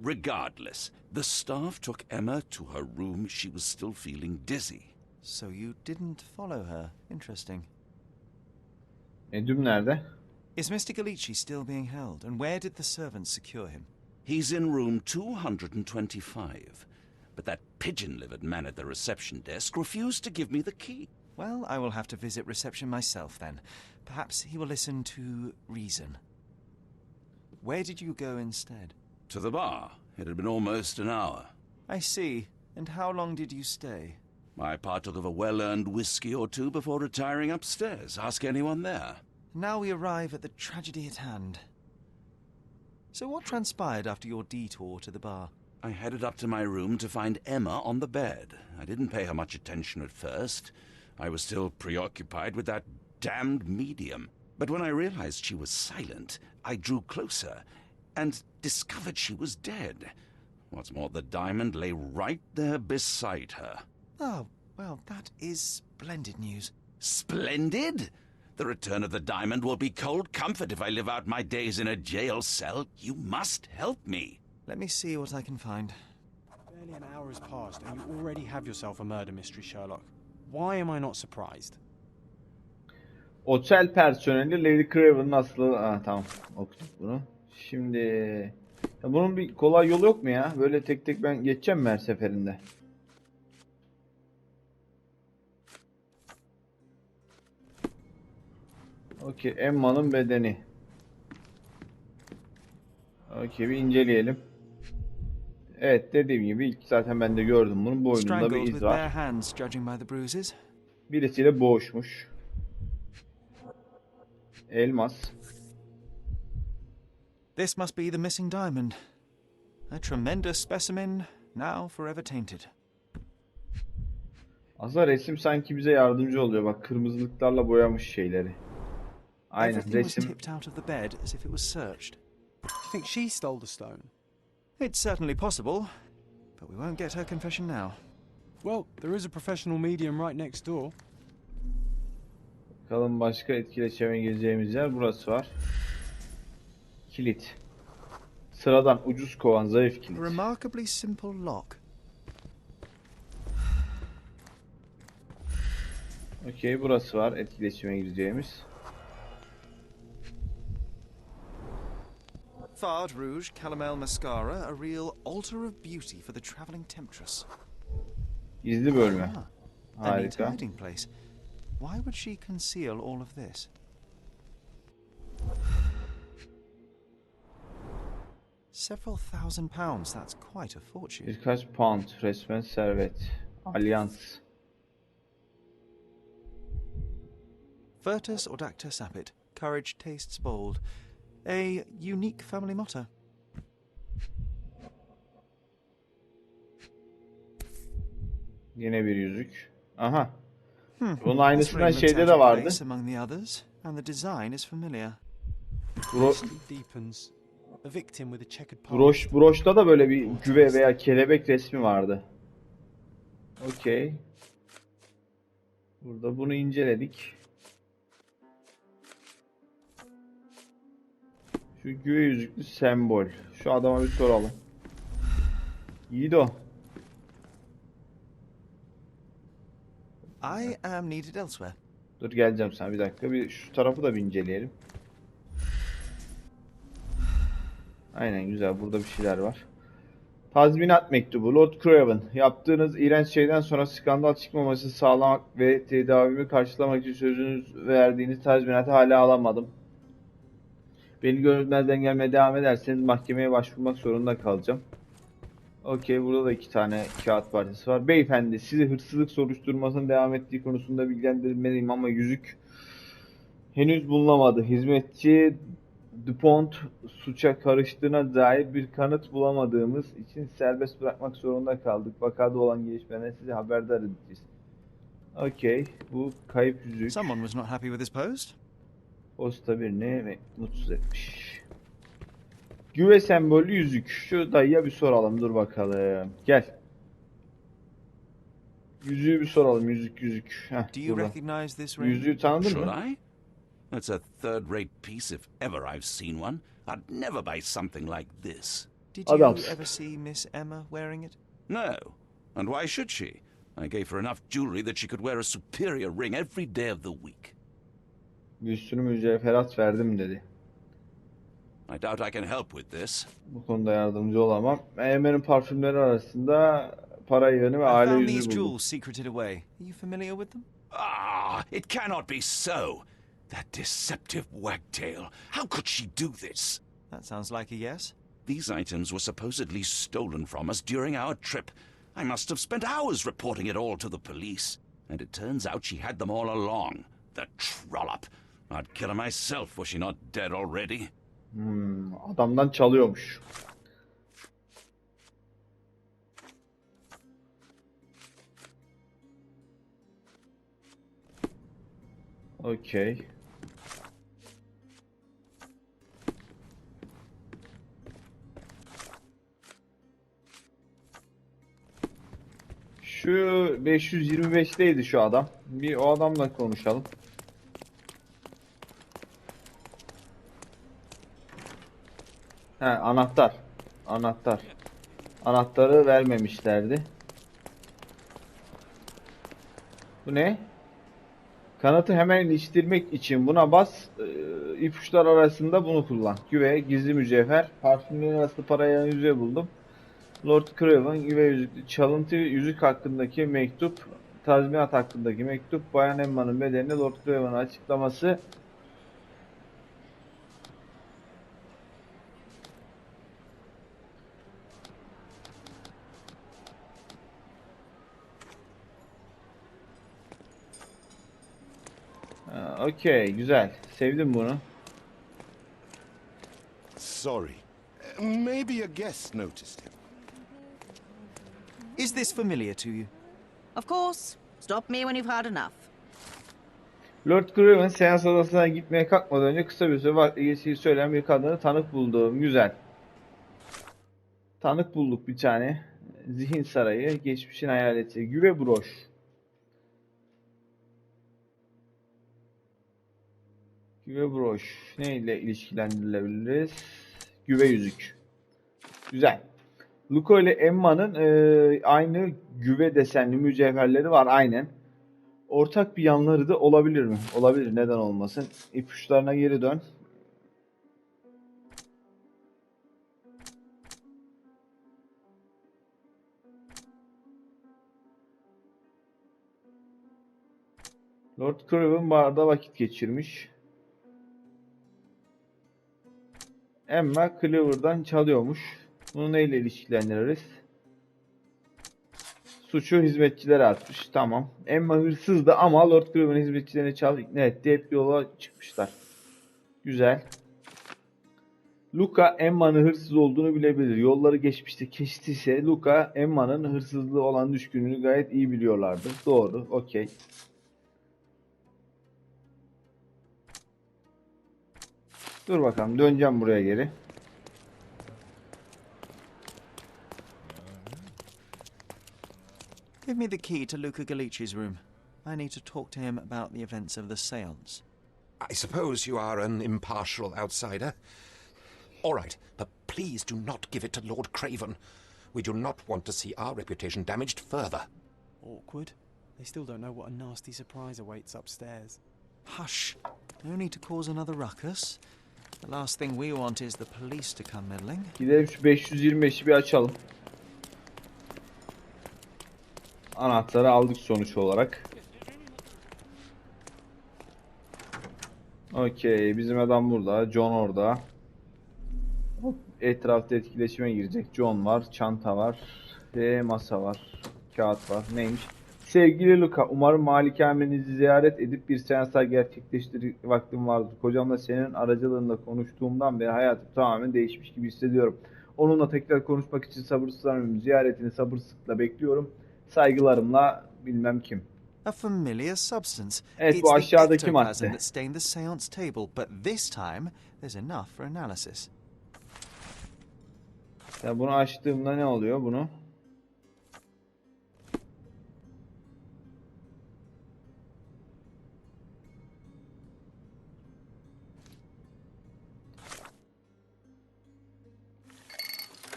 Regardless, the staff took Emma to her room. She was still feeling dizzy. So you didn't follow her. Interesting. Edüm nerede? Is Mr. Gallici still being held? And where did the servants secure him? He's in room 225. But that pigeon-livered man at the reception desk refused to give me the key. Well, I will have to visit reception myself then. Perhaps he will listen to reason. Where did you go instead? To the bar. It had been almost an hour. I see. And how long did you stay? I partook of a well-earned whiskey or two before retiring upstairs. Ask anyone there. Now we arrive at the tragedy at hand. So what transpired after your detour to the bar? I headed up to my room to find Emma on the bed. I didn't pay her much attention at first. I was still preoccupied with that damned medium. But when I realized she was silent, I drew closer and discovered she was dead. What's more, the diamond lay right there beside her. Oh, well, that is splendid news. Splendid? The return of the diamond will be cold comfort if I live out my days in a jail cell. You must help me. Let me see what I can find. Barely an hour has passed and you already have yourself a murder mystery, Sherlock. Why am I not surprised? Otel personeli Lady Craven'ın aslı... tamam, okuduk bunu. Şimdi... Ya bunun bir kolay yolu yok mu ya? Böyle tek tek ben geçeceğim mi her seferinde? Okey, Emma'nın bedeni. Okey, bir inceleyelim. Evet, dediğim gibi ilk zaten ben de gördüm bunu. Boynunda bir Strangled iz with bare var. hands, judging by the bruises. Birisiyle boğuşmuş. Elmas. This must be the missing diamond. A tremendous specimen, now forever tainted. Aslında resim sanki bize yardımcı oluyor. Bak, kırmızılıklarla boyamış şeyleri. Aynen, Everything was resim. tipped out of the bed as if it was searched. Do you think she stole the stone? It's certainly possible, but we won't get her confession now. Well, there is a professional medium right next door. Bakalım başka etkileşime gireceğimiz yer burası var. Kilit. Sıradan ucuz kovan zayıf A kilit. remarkably simple lock. Okey, burası var etkileşime gireceğimiz. Fard Rouge Caramel Mascara, a real altar of beauty for the travelling temptress. Gizli bölme. Ah, a neat Harika. hiding place. Why would she conceal all of this? Several £1,000, that's quite a fortune. Birkaç pound, resmen servet. Alyans. Virtus Audacta Sapit, courage tastes bold. A unique family motto. Yine bir yüzük. Aha. Bunun This aynısından ring şeyde looks de out of vardı. place among the others, and the design is familiar. Deepens. A victim with a checkered past. Broşta da böyle bir güve veya kelebek resmi vardı. Okey. Burada bunu inceledik. Şu güve yüzüklü sembol. Şu adama bir soralım. Yiğido. I am needed elsewhere. Dur, geleceğim sana bir dakika. Bir şu tarafı da bir inceleyelim. Aynen, güzel. Burada bir şeyler var. Tazminat mektubu. Lord Craven. Yaptığınız iğrenç şeyden sonra skandal çıkmaması sağlamak ve tedavimi karşılamak için sözünüz verdiğiniz tazminatı hala alamadım. Beni görmezden gelmeye devam ederseniz mahkemeye başvurmak zorunda kalacağım. Okey, burada da 2 tane kağıt parçası var. Beyefendi, sizi hırsızlık soruşturmasının devam ettiği konusunda bilgilendirmeliyim ama yüzük henüz bulunamadı. Hizmetçi Dupont suça karıştığına dair bir kanıt bulamadığımız için serbest bırakmak zorunda kaldık. Vakada olan gelişmelerden sizi haberdar edeceğiz. Okey, bu kayıp yüzük. Someone was not happy with his post. Posta birini mutsuz etmiş. Güve sembollü yüzük. Şu dayıya bir soralım. Dur bakalım. Gel. Yüzüğü bir soralım. Yüzük. Heh, Do you burada. recognize this ring? Yüzüğü tanıdın Should mı? I? That's a third-rate piece if ever I've seen one. I'd never buy something like this. Did you Adamsın. ever see Miss Emma wearing it? No. And why should she? I gave her enough jewelry that she could wear a superior ring every day of the week. Bir sürü mücevherat verdim dedi. I doubt I can help with this. Bu konuda yardımcı olamam. Benim parfümleri arasında para yığını ve I aile found yüzüğü these buldum. jewels secreted away. Are you familiar with them? Ah, it cannot be so. That deceptive wagtail. How could she do this? That sounds like a yes. These items were supposedly stolen from us during our trip. I must have spent hours reporting it all to the police. And it turns out she had them all along. The trollop. I'd kill her myself were she not dead already. Adamdan çalıyormuş. Okey. Şu 525'teydi şu adam. Bir o adamla konuşalım. He, anahtar. Anahtarı vermemişlerdi. Bu ne? Kanatı hemen iliştirmek için buna bas. İpuçlar arasında bunu kullan. Güve, gizli mücevher, parfümlerin arasında paraya yüzüğü buldum. Lord Craven, güve yüzüklü, çalıntı yüzük hakkındaki mektup, tazminat hakkındaki mektup, Bayan Emma'nın bedelini Lord Craven'ın açıklaması. Okey, güzel. Sevdim bunu. Sorry. Maybe a guest noticed him. Is this familiar to you? Of course. Stop me when you've had enough. Lord Craven seans odasına gitmeye kalkmadan önce kısa bir süre vakti geçtiği söyleyen bir kadını tanık buldum. Güzel. Tanık bulduk bir tane. Zihin sarayı, geçmişin hayaleti. Güve broş. Güve broş. Ne ile ilişkilendirilebiliriz? Güve yüzük. Güzel. Luko ile Emma'nın aynı güve desenli mücevherleri var aynen. Ortak bir yanları da olabilir mi? Olabilir, neden olmasın? İpuçlarına geri dön. Lord Craven barda vakit geçirmiş. Emma Cleaver'dan çalıyormuş. Bunu neyle ilişkilendiririz? Suçu hizmetçilere atmış. Tamam. Emma hırsızdı ama Lord Craven hizmetçilerini çalıp ikna etti. Hep yola çıkmışlar. Güzel. Luca Emma'nın hırsız olduğunu bilebilir. Yolları geçmişte kestiyse Luca Emma'nın hırsızlığı olan düşkünlüğünü gayet iyi biliyorlardı. Doğru. Okey. Dur bakalım. Döneceğim buraya geri. Give me the key to Luca Galici's room. I need to talk to him about the events of the séance. I suppose you are an impartial outsider. All right, but please do not give it to Lord Craven. We do not want to see our reputation damaged further. Awkward. They still don't know what a nasty surprise awaits upstairs. Hush. No need to cause another ruckus. The last thing we want is the police to come meddling. Gidelim şu 525'i bir açalım. Anahtarı aldık sonuç olarak. Okey, bizim adam burada. John orada. Etrafta etkileşime girecek. John var, çanta var ve masa var. Kağıt var. Neymiş? Sevgili Luca, umarım malikanenizi ziyaret edip bir seanslar gerçekleştirir vaktim vardır. Kocamla senin aracılığında konuştuğumdan beri hayatım tamamen değişmiş gibi hissediyorum. Onunla tekrar konuşmak için sabırsızlanıyorum. Ziyaretini sabırsızlıkla bekliyorum. Saygılarımla bilmem kim. A familiar substance. Evet, bu aşağıdaki ectoplasm madde. that stained the seance table, but this time there's enough for analysis. Ya bunu açtığımda ne oluyor bunu?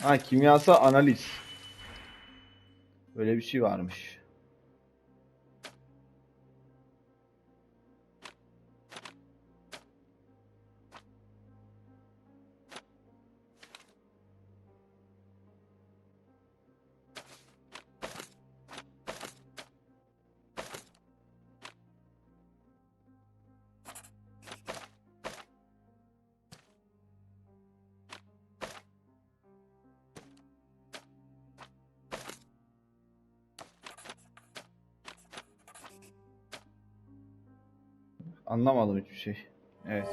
Ha, kimyasal analiz. Böyle bir şey varmış. Anlamadım hiçbir şey. Evet.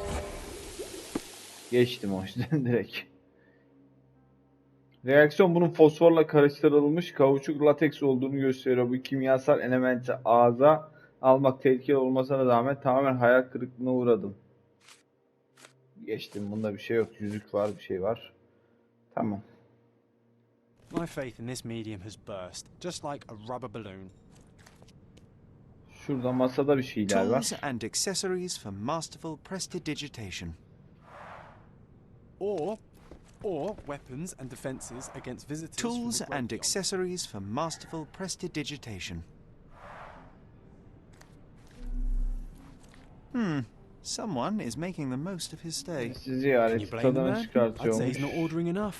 Geçtim o yüzden direkt. Reaksiyon bunun fosforla karıştırılmış kauçuk lateks olduğunu gösteriyor. Bu kimyasal elementi ağza almak tehlikeli olmasına rağmen tamamen hayal kırıklığına uğradım. Geçtim. Bunda bir şey yok. Yüzük var, bir şey var. Tamam. My faith in this medium has burst, just like a rubber balloon. Şurada masada bir şeyler var. Tools and accessories for masterful prestidigitation. Or weapons and defenses against visitors. Tools and accessories for masterful prestidigitation. Someone is making the most of his stay. Sizi ziyaret tadını I'd say çıkartıyormuş. he's not ordering enough.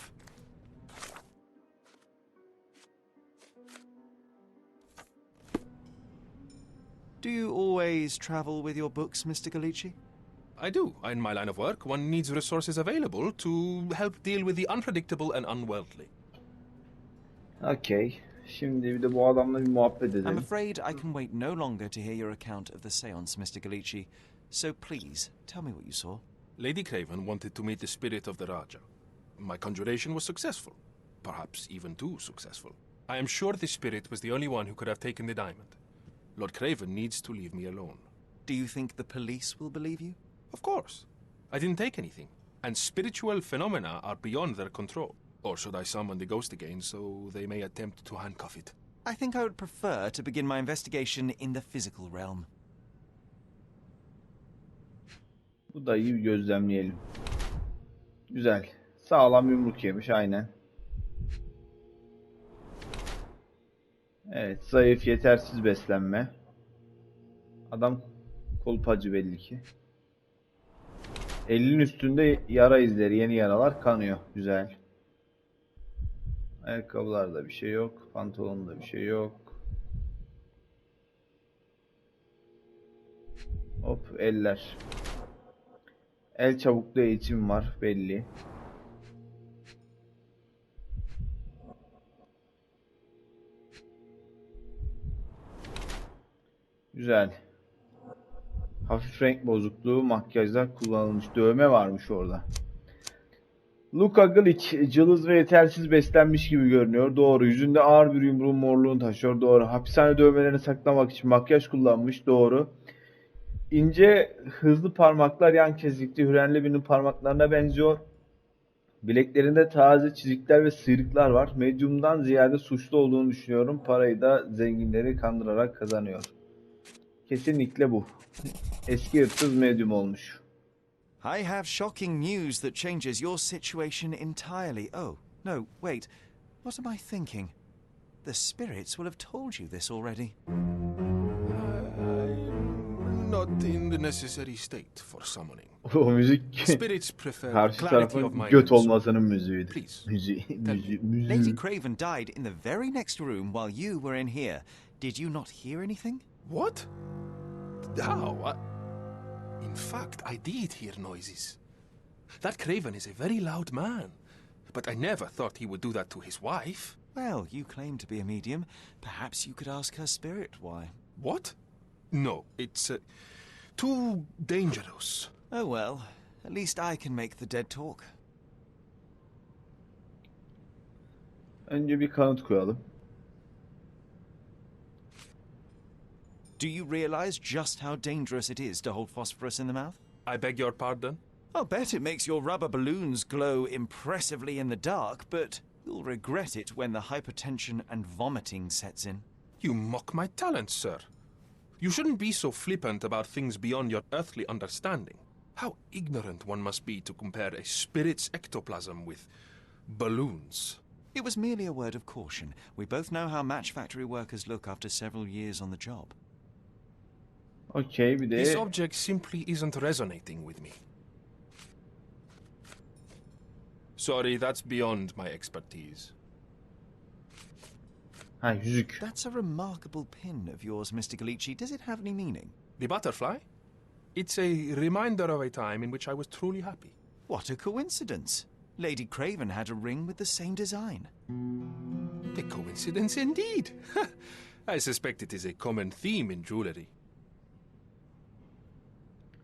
Do you always travel with your books, Mr. Galici? I do. In my line of work, one needs resources available to help deal with the unpredictable and unworldly. Okay. Şimdi bir de bu adamla bir muhabbet edelim. I'm afraid I can wait no longer to hear your account of the seance, Mr. Galici. So please, tell me what you saw. Lady Craven wanted to meet the spirit of the Raja. My conjuration was successful. Perhaps even too successful. I am sure the spirit was the only one who could have taken the diamond. Lord Craven needs to leave me alone. Do you think the police will believe you? Of course. I didn't take anything. And spiritual phenomena are beyond their control. Or should I summon the ghost again so they may attempt to handcuff it? I think I would prefer to begin my investigation in the physical realm. Bu da iyi bir gözlemleyelim. Güzel. Sağlam yumruk yemiş aynen. Evet, zayıf, yetersiz beslenme. Adam kolpacı belli ki. Elinin üstünde yara izleri, yeni yaralar kanıyor. Güzel. Ayakkabılarda bir şey yok. Pantolonda bir şey yok. Hop, eller. El çabukluğu eğitim var belli. Güzel. Hafif renk bozukluğu, makyajlar kullanılmış. Dövme varmış orada. Luka Glic, cılız ve yetersiz beslenmiş gibi görünüyor. Doğru. Yüzünde ağır bir yumruğun morluğunu taşıyor. Doğru. Hapishane dövmelerini saklamak için makyaj kullanmış. Doğru. İnce, hızlı parmaklar yan kezlikli Hürenli birinin parmaklarına benziyor. Bileklerinde taze çizikler ve sıyrıklar var. Medyumdan ziyade suçlu olduğunu düşünüyorum. Parayı da zenginleri kandırarak kazanıyor. Kesinlikle bu. Eski hırsız medyum olmuş. I have shocking news that changes your situation entirely. Oh, no, wait. What am I thinking? The spirits will have told you this already. not in the necessary state for summoning. O müzik Spirits prefer karşı clarity of tarafın mind göt and soul. olmasının müziğiydi. Please, Lady Craven died in the very next room while you were in here. Did you not hear anything? What? How? In fact, I did hear noises. That Craven is a very loud man, but I never thought he would do that to his wife. Well, you claim to be a medium. Perhaps you could ask her spirit why. What? No, it's too dangerous. Oh well, at least I can make the dead talk. Önce bir kanıt koyalım. Do you realize just how dangerous it is to hold phosphorus in the mouth? I beg your pardon? I'll bet it makes your rubber balloons glow impressively in the dark, but you'll regret it when the hypertension and vomiting sets in. You mock my talents, sir. You shouldn't be so flippant about things beyond your earthly understanding. How ignorant one must be to compare a spirit's ectoplasm with balloons. It was merely a word of caution. We both know how match factory workers look after several years on the job. Okey, bir de This object simply isn't resonating with me. Sorry, that's beyond my expertise. ha, yüzük. That's a remarkable pin of yours, Mr. Galici. Does it have any meaning? The butterfly? It's a reminder of a time in which I was truly happy. What a coincidence. Lady Craven had a ring with the same design. A coincidence indeed. I suspect it is a common theme in jewelry.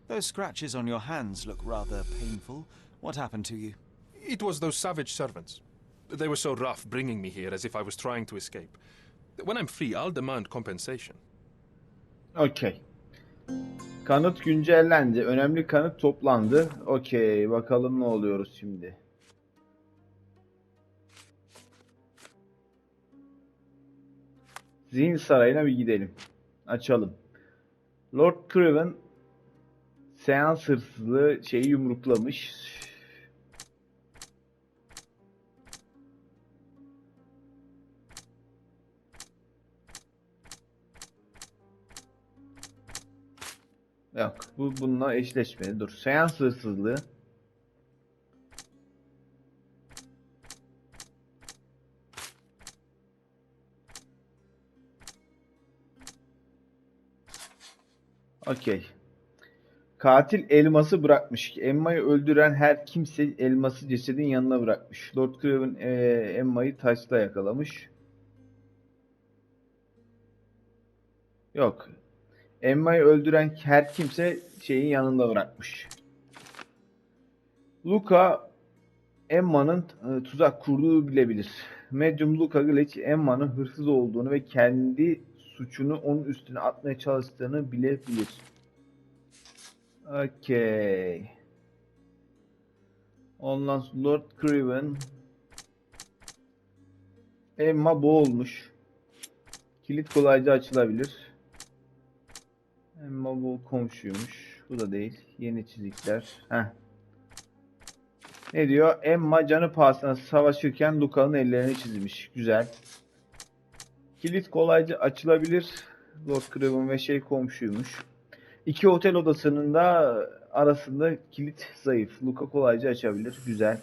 Those scratches on your hands look rather painful. What happened to you? It was those savage servants. They were so rough bringing me here as if I was trying to escape. When I'm free, I'll demand compensation. Okey. Kanıt güncellendi. Önemli kanıt toplandı. Okey. Bakalım ne oluyoruz şimdi. Zihin sarayına bir gidelim. Açalım. Lord Craven seans hırsızlığı şeyi yumruklamış. Yok, bu bununla eşleşmedi. Dur, seans hırsızlığı. Okey. Katil elması bırakmış. Emma'yı öldüren her kimse elması cesedin yanına bırakmış. Lord Craven Emma'yı taşla yakalamış. Yok. Emma'yı öldüren her kimse şeyin yanında bırakmış. Luca Emma'nın tuzak kurduğu bilebilir. Medium Luca Glitch Emma'nın hırsız olduğunu ve kendi suçunu onun üstüne atmaya çalıştığını bilebilir. Okey. Ondan sonra Lord Craven Emma boğulmuş. Kilit kolayca açılabilir. Emma bu komşuymuş. Bu da değil. Yeni çizikler. Heh. Ne diyor? Emma canı pahasına savaşırken Luca'nın ellerini çizmiş. Güzel. Kilit kolayca açılabilir. Lord Craven ve şey komşuymuş. İki otel odasının da arasında kilit zayıf. Luca kolayca açabilir. Güzel.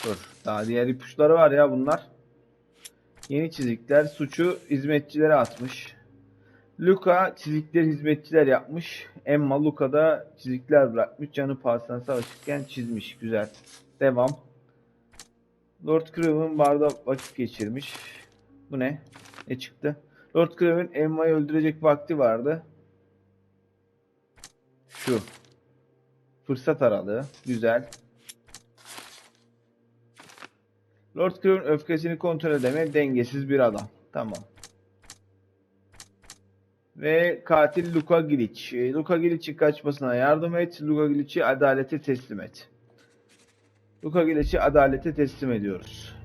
Dur. Daha diğer ipuçları var ya bunlar. Yeni çizikler. Suçu hizmetçilere atmış. Luca çizikleri hizmetçiler yapmış. Emma Luca'da çizikler bırakmış. Canı pahasına savaşırken çizmiş. Güzel. Devam. Lord Craven barda vakit geçirmiş. Bu ne? Ne çıktı? Lord Craven Emma'yı öldürecek vakti vardı. Şu. Fırsat aralığı. Güzel. Lord Craven öfkesini kontrol edemeyen dengesiz bir adam. Tamam. Ve katil Luca Glitch. Luca Glitch'in kaçmasına yardım et. Luca Glitch'i adalete teslim et. Luca Glitch'i adalete teslim ediyoruz.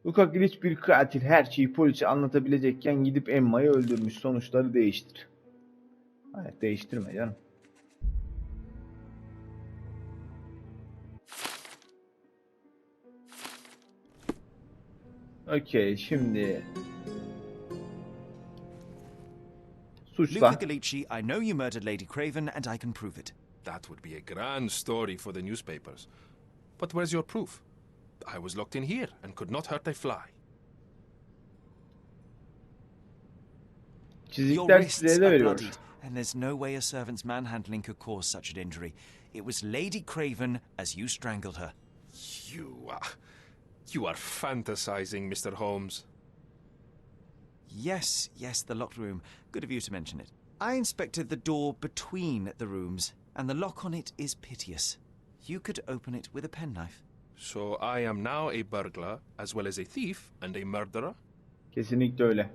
Luca Glitch bir katil. Her şeyi polise anlatabilecekken gidip Emma'yı öldürmüş. Sonuçları değiştir. Hayır, değiştirme canım. Okey, şimdi suçla. Luca Gallici, I know you murdered Lady Craven and I can prove it. That would be a grand story for the newspapers. But where's your proof? I was locked in here and could not hurt a fly. Your Çizikler wrists size de are veriyor. bloodied, and there's no way a servant's manhandling could cause such an injury. It was Lady Craven as you strangled her. You are fantasizing, Mr. Holmes. Yes, the locked room. Good of you to mention it. I inspected the door between the rooms, and the lock on it is piteous. You could open it with a penknife. So I am now a burglar, as well as a thief and a murderer? Kesinlikle öyle.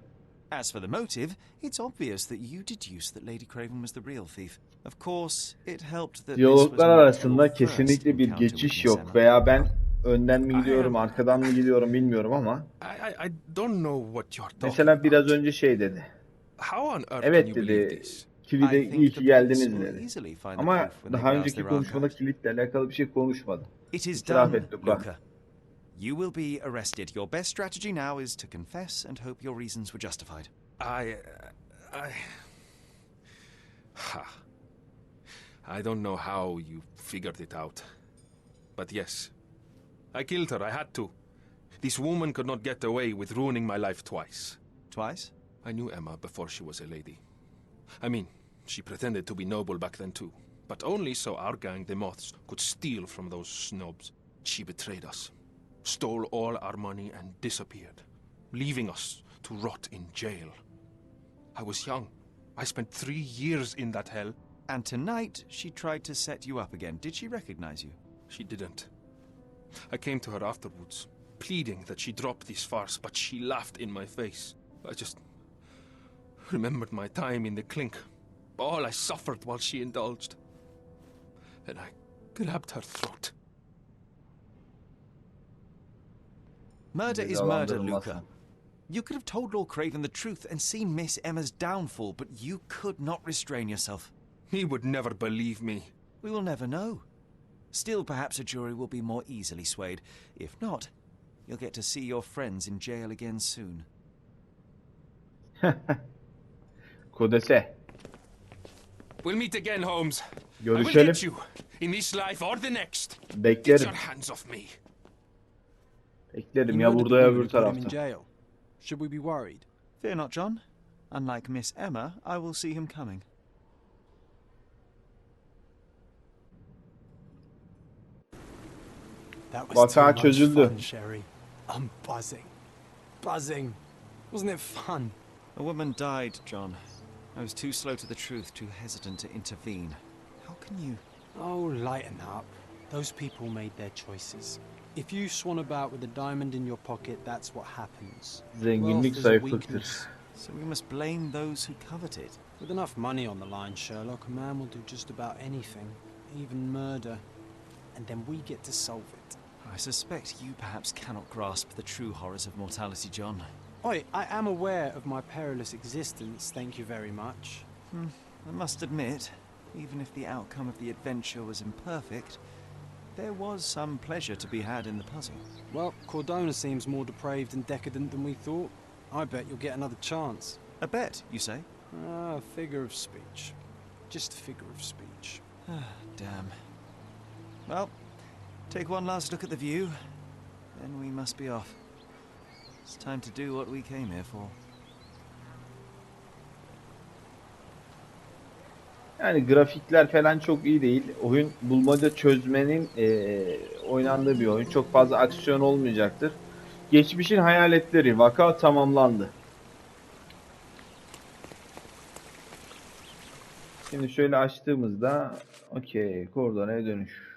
As for the motive, it's obvious that you deduced that Lady Craven was the real thief. Of course, it helped that this was Diyaloglar not arasında your first kesinlikle bir encounter geçiş with yok Miss Emma. veya ben önden mi gidiyorum, arkadan mı gidiyorum bilmiyorum ama I don't know what you're talking mesela biraz önce şey dedi. How on earth can Evet you believe dedi. this? Kilide I think iyi the ki geldiniz police will dedi. easily find the Ama proof when daha they browse önceki their konuşmada archives. kilitle alakalı bir şey konuşmadı. It is İtiraf done, et Luca. Luca. You will be arrested. Your best strategy now is to confess and hope your reasons were justified. I don't know how you figured it out. But yes, I killed her. I had to. This woman could not get away with ruining my life twice. Twice? I knew Emma before she was a lady. I mean, she pretended to be noble back then too. But only so our gang, the Moths, could steal from those snobs. She betrayed us, stole all our money and disappeared, leaving us to rot in jail. I was young. I spent 3 years in that hell. And tonight, she tried to set you up again. Did she recognize you? She didn't. I came to her afterwards, pleading that she drop this farce, but she laughed in my face. I just remembered my time in the clink, all I suffered while she indulged. And I grabbed her throat. Murder is murder, Luca. You could have told Lord Craven the truth and seen Miss Emma's downfall, but you could not restrain yourself. He would never believe me. We will never know. Still, perhaps a jury will be more easily swayed. If not, you'll get to see your friends in jail again soon. Kodese. We'll meet again, Holmes. I will Görüşelim. get you, in this life or the next. Get Beklerim. your hands off me. Beklerim You ya murdered burada the ya woman öbür who put him in tarafta. jail. Should we be worried? Fear not, John. Unlike Miss Emma, I will see him coming. That was Vaka too much çözüldü. fun, Sherry. I'm buzzing. Buzzing. Wasn't it fun? A woman died, John. I was too slow to the truth, too hesitant to intervene. How can you... Oh, lighten up. Those people made their choices. If you swan about with a diamond in your pocket, that's what happens. Zenginlik Wealth is a zayıflıktır. weakness. So we must blame those who covet it. With enough money on the line, Sherlock, a man will do just about anything, even murder. And then we get to solve it. I suspect you perhaps cannot grasp the true horrors of mortality, John. Oi, I am aware of my perilous existence, thank you very much. I must admit, even if the outcome of the adventure was imperfect, there was some pleasure to be had in the puzzle. Well, Cordona seems more depraved and decadent than we thought. I bet you'll get another chance. A bet, you say? A figure of speech. Just a figure of speech. Damn. Well, take one last look at the view, then we must be off. It's time to do what we came here for. Yani grafikler falan çok iyi değil. Oyun bulmaca çözmenin oynandığı bir oyun. Çok fazla aksiyon olmayacaktır. Geçmişin hayaletleri. Vaka tamamlandı. Şimdi şöyle açtığımızda okey, koordinaya dönüş.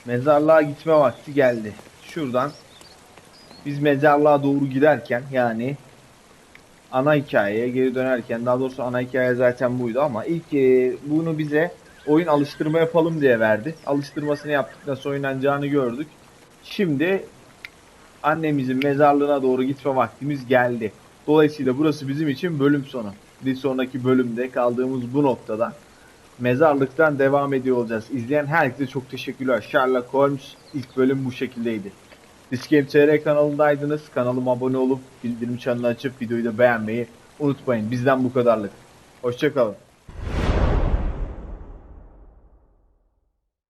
Mezarlığa gitme vakti geldi. Şuradan biz mezarlığa doğru giderken, yani ana hikayeye geri dönerken, daha doğrusu ana hikaye zaten buydu ama ilk bunu bize oyun alıştırma yapalım diye verdi. Alıştırmasını yaptıktan sonra oynanacağını gördük. Şimdi annemizin mezarlığına doğru gitme vaktimiz geldi. Dolayısıyla burası bizim için bölüm sonu. Bir sonraki bölümde kaldığımız bu noktada mezarlıktan devam ediyor olacağız. İzleyen herkese çok teşekkürler. Sherlock Holmes ilk bölüm bu şekildeydi. Discgame.tr kanalındaydınız. Kanalıma abone olup bildirim çanını açıp videoyu da beğenmeyi unutmayın. Bizden bu kadarlık. Hoşça kalın.